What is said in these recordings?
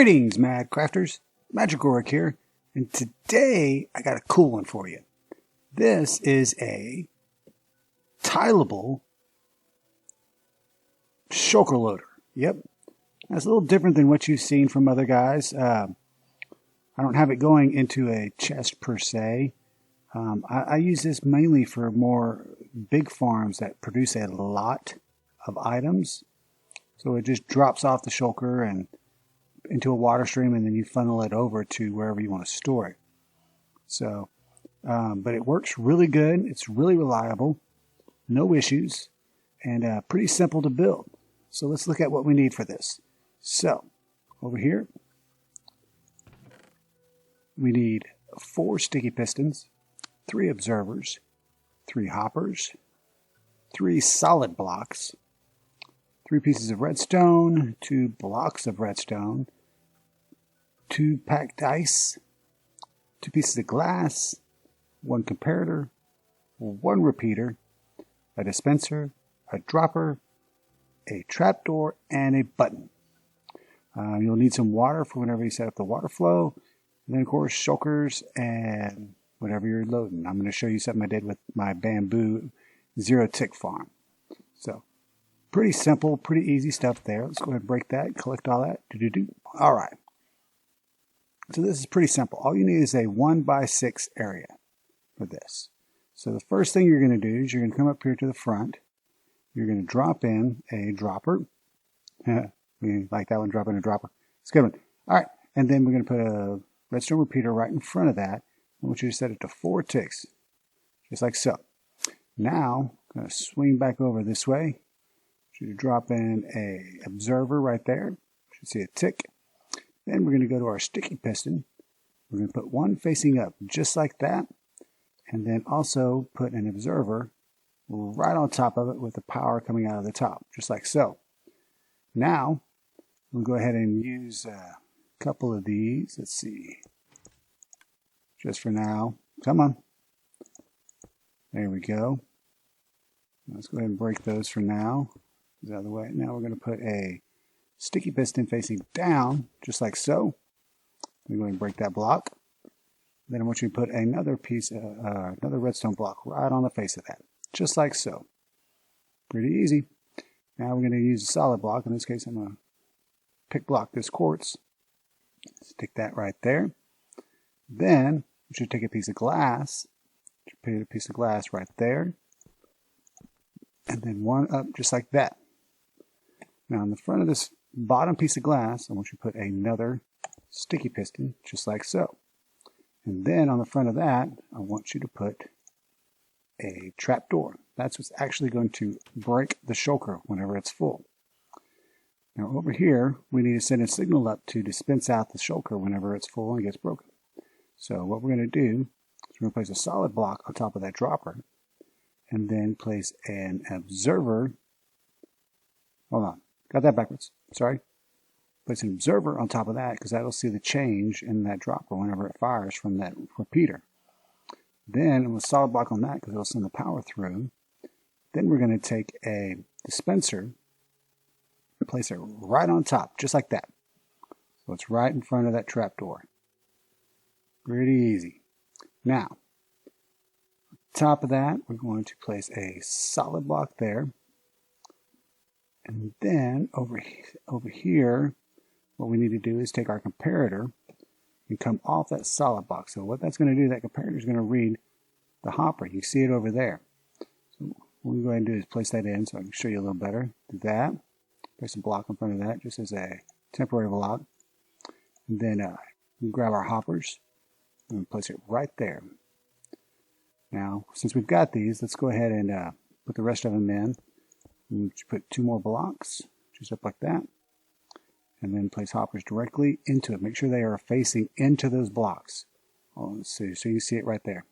Greetings, Mad Crafters. Madragoric here, and today I got a cool one for you. This is a Tilable Shulker loader. Yep, that's a little different than what you've seen from other guys. I don't have it going into a chest per se. I use this mainly for more big farms that produce a lot of items. So it just drops off the shulker and into a water stream, and then you funnel it over to wherever you want to store it. So, but it works really good. It's really reliable, no issues, and pretty simple to build. So let's look at what we need for this. So over here, we need 4 sticky pistons, 3 observers, 3 hoppers, 3 solid blocks, 3 pieces of redstone, 2 blocks of redstone, 2 packed dice, 2 pieces of glass, 1 comparator, 1 repeater, a dispenser, a dropper, a trapdoor, and a button. You'll need some water for whenever you set up the water flow, and then of course shulkers and whatever you're loading. I'm going to show you something I did with my bamboo 0-tick farm. So pretty simple, pretty easy stuff there. Let's go ahead and break that, collect all that. All right. So this is pretty simple. All you need is a 1x6 area for this. So the first thing you're going to do is you're going to come up here to the front. You're going to drop in a dropper. We like that one, drop in a dropper. It's a good one. All right. And then we're going to put a redstone repeater right in front of that. I want you to set it to 4 ticks, just like so. Now, I'm going to swing back over this way. To drop in a observer right there. You should see a tick. Then we're going to go to our sticky piston. We're going to put 1 facing up just like that, and then also put an observer right on top of it with the power coming out of the top, just like so. Now we'll go ahead and use a couple of these. Let's see, just for now. Come on, there we go. Let's go ahead and break those for now. Out of the way. Now we're going to put a sticky piston facing down, just like so. We're going to break that block. Then I want you to put another piece, another redstone block right on the face of that, just like so. Pretty easy. Now we're going to use a solid block. In this case, I'm going to pick block this quartz. Stick that right there. Then we should take a piece of glass. Put a piece of glass right there, and then 1 up, just like that. Now on the front of this bottom piece of glass, I want you to put another sticky piston, just like so. And then on the front of that, I want you to put a trapdoor. That's what's actually going to break the shulker whenever it's full. Now over here, we need to send a signal up to dispense out the shulker whenever it's full and gets broken. So what we're going to do is we're going to place a solid block on top of that dropper, and then place an observer. Hold on. Got that backwards. Sorry. Place an observer on top of that because that'll see the change in that dropper whenever it fires from that repeater. Then with a solid block on that because it'll send the power through. Then we're going to take a dispenser and place it right on top, just like that. So it's right in front of that trapdoor. Pretty easy. Now, on top of that, we're going to place a solid block there. And then over here, what we need to do is take our comparator and come off that solid block. So what that's going to do, that comparator is going to read the hopper. You see it over there. So what we go ahead and do is place that in so I can show you a little better. Do that. Place a block in front of that just as a temporary block. And then we grab our hoppers and place it right there. Now, since we've got these, let's go ahead and put the rest of them in. And put 2 more blocks, just up like that, and then place hoppers directly into it. Make sure they are facing into those blocks. Oh, let's see. So you see it right there.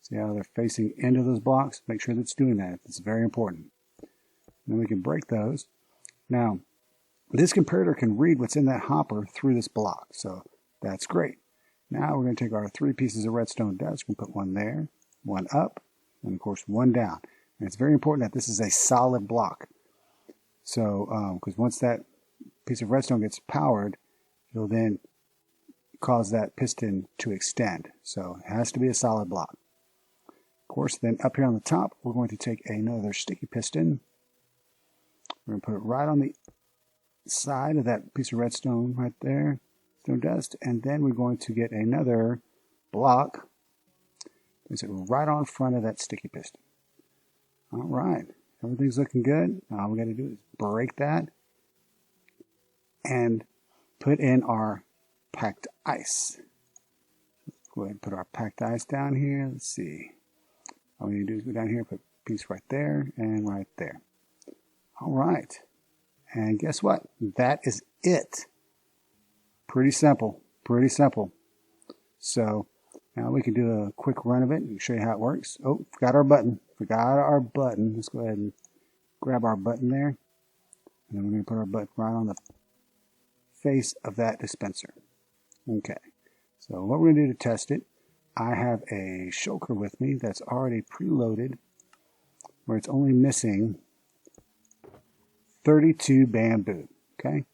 See how they're facing into those blocks? Make sure that's doing that. It's very important. And then we can break those. Now, this comparator can read what's in that hopper through this block, so that's great. Now we're going to take our 3 pieces of redstone dust. We'll put 1 there, 1 up, and of course 1 down. And it's very important that this is a solid block. So, because once that piece of redstone gets powered, it'll then cause that piston to extend. So it has to be a solid block. Of course, then up here on the top, we're going to take another sticky piston. We're going to put it right on the side of that piece of redstone right there, stone dust, and then we're going to get another block. Place it right on front of that sticky piston. All right, everything's looking good. Now all we got to do is break that and put in our packed ice. Let's go ahead and put our packed ice down here. Let's see. All we need to do is go down here, put a piece right there and right there. All right. And guess what? That is it. Pretty simple. Pretty simple. So now we can do a quick run of it and show you how it works. Oh, forgot our button. Forgot our button. Let's go ahead and grab our button there. And then we're going to put our button right on the face of that dispenser. Okay. So what we're going to do to test it, I have a shulker with me that's already preloaded where it's only missing 32 bamboo. Okay.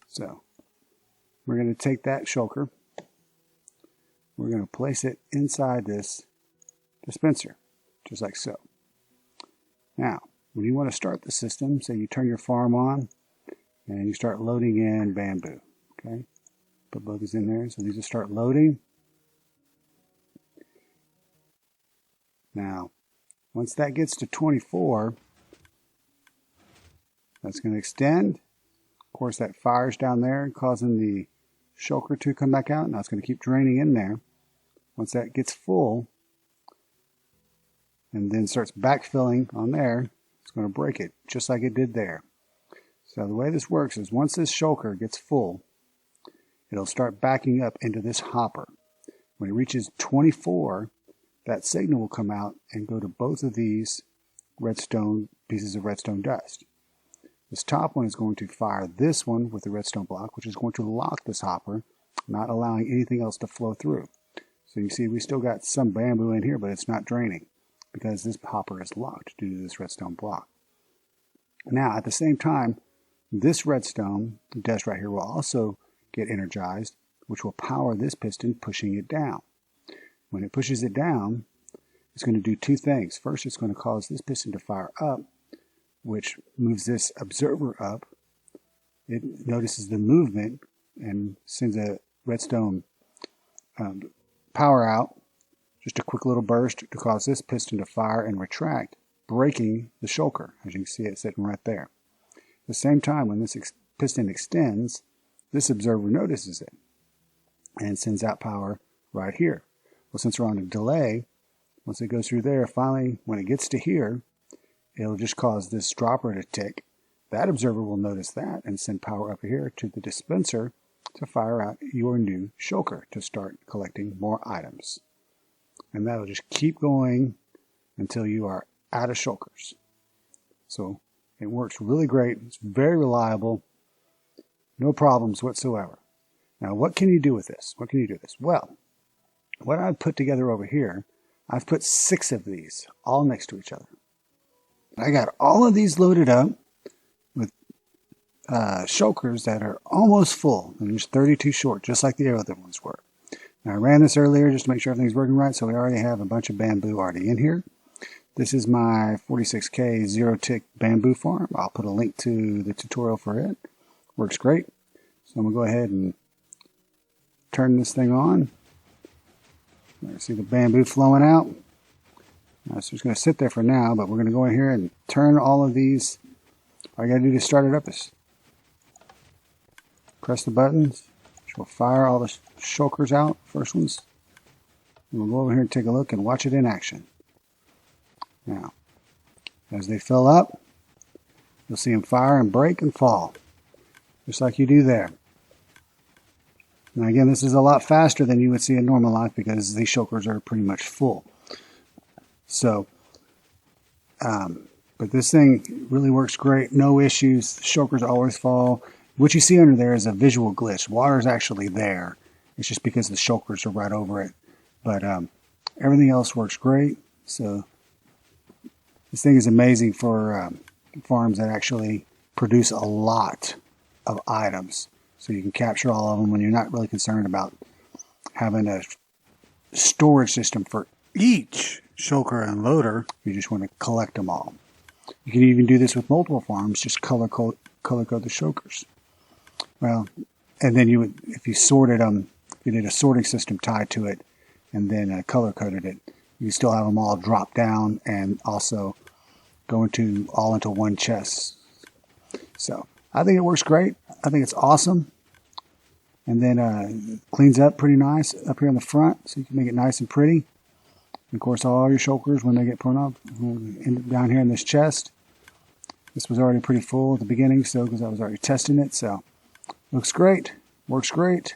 So we're going to take that shulker. We're going to place it inside this dispenser, just like so. Now, when you want to start the system, say you turn your farm on and you start loading in bamboo. Okay, put both these in there, so these will start loading. Now, once that gets to 24, that's going to extend. Of course, that fire's down there, causing the shulker to come back out. Now it's going to keep draining in there. Once that gets full and then starts backfilling on there, it's going to break it just like it did there. So the way this works is once this shulker gets full, it'll start backing up into this hopper. When it reaches 24, that signal will come out and go to both of these redstone pieces of redstone dust. This top one is going to fire this one with the redstone block, which is going to lock this hopper, not allowing anything else to flow through. So you see we still got some bamboo in here, but it's not draining because this hopper is locked due to this redstone block. Now, at the same time, this redstone dust right here will also get energized, which will power this piston, pushing it down. When it pushes it down, it's going to do two things. First, it's going to cause this piston to fire up, which moves this observer up. It notices the movement and sends a redstone power out, just a quick little burst to cause this piston to fire and retract, breaking the shulker. As you can see, it's sitting right there. At the same time, when this piston extends, this observer notices it and sends out power right here. Well, since we're on a delay, once it goes through there, finally, when it gets to here, it'll just cause this dropper to tick. That observer will notice that and send power up here to the dispenser to fire out your new shulker to start collecting more items. And that'll just keep going until you are out of shulkers. So it works really great. It's very reliable. No problems whatsoever. Now, what can you do with this? What can you do with this? Well, what I've put together over here, I've put 6 of these all next to each other. I got all of these loaded up with shulkers that are almost full. And there's 32 short, just like the other ones were. Now, I ran this earlier just to make sure everything's working right, so we already have a bunch of bamboo already in here. This is my 46K zero-tick bamboo farm. I'll put a link to the tutorial for it. Works great. So I'm going to go ahead and turn this thing on. See the bamboo flowing out. So it's going to sit there for now, but we're going to go in here and turn all of these. All you got to do to start it up is press the buttons, which will fire all the shulkers out, first ones. And we'll go over here and take a look and watch it in action. Now, as they fill up, you'll see them fire and break and fall, just like you do there. Now again, this is a lot faster than you would see in normal life because these shulkers are pretty much full. So, but this thing really works great. No issues. The shulkers always fall. What you see under there is a visual glitch. Water is actually there. It's just because the shulkers are right over it. But everything else works great. So this thing is amazing for farms that actually produce a lot of items. So you can capture all of them when you're not really concerned about having a storage system for each shulker and loader. You just want to collect them all. You can even do this with multiple farms, just color code the shulkers. Well, and then you would, if you sorted them, if you did a sorting system tied to it, and then color coded it, you still have them all drop down and also go all into one chest. So I think it works great. I think it's awesome. And then cleans up pretty nice up here on the front, so you can make it nice and pretty. And of course, all your shulkers, when they get put up, end up down here in this chest. This was already pretty full at the beginning, so because I was already testing it, so looks great, works great.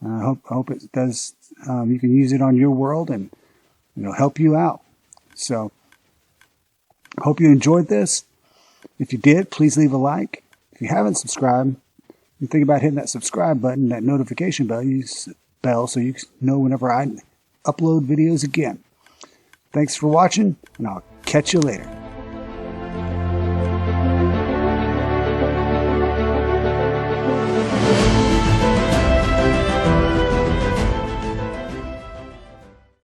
I hope it does. You can use it on your world, and it'll help you out. So, hope you enjoyed this. If you did, please leave a like. If you haven't subscribed, and think about hitting that subscribe button, that notification bell, so you know whenever I upload videos again. Thanks for watching, and I'll catch you later.